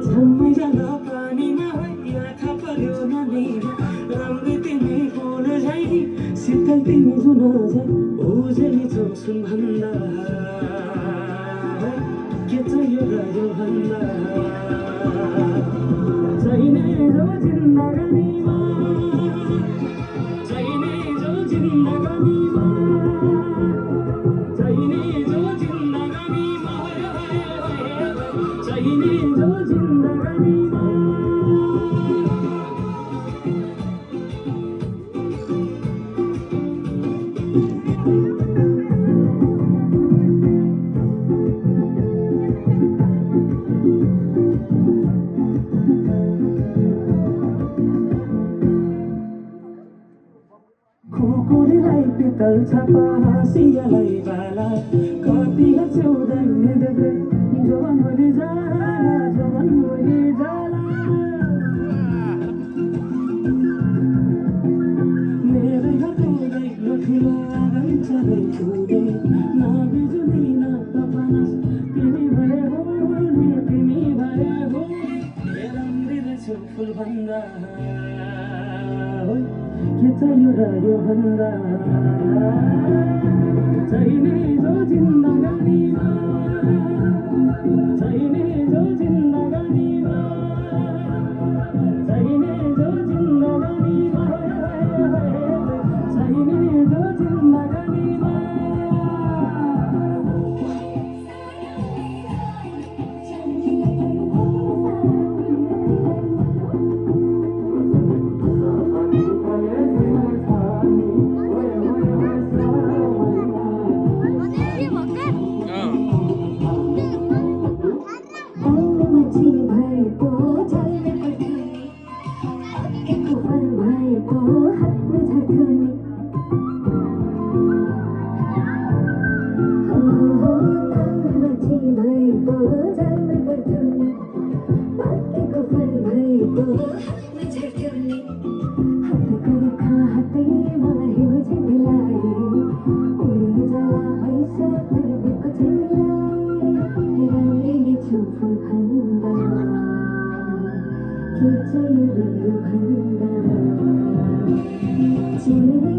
झम्मै जान पानीमा आँखा पर्यो नानीमा राम्रै तिमी फुल झै शीतल तिमी जुन झै उजेली चौसुन भन्दा के चाहियो र यो भन्दा चाहिने जो जिन्दगानीमा चाहिने जो जिन्दगानीमा चाहिने जो जिन्दगानीमा चाहिने जो जिन्दगानीमा कुकुरलाई पितल छापा हाँसियालाई बाला कति हँस्यौ दैन्य देब्रे जवान भोलि जाला मेरै हातको दैलो ठुलो आँगन चलै छुरे नबिजुली न तपनास तिमी भए हो राम्री रहेछौ फुल भन्दा के चाहियो र यो भन्दा चाहिने जो जिन्दगानीमा चाहिने जो जिन्दगानीमा चाहिने जो जिन्दगानीमा चाहिने जो जिन्दगानीमा Chini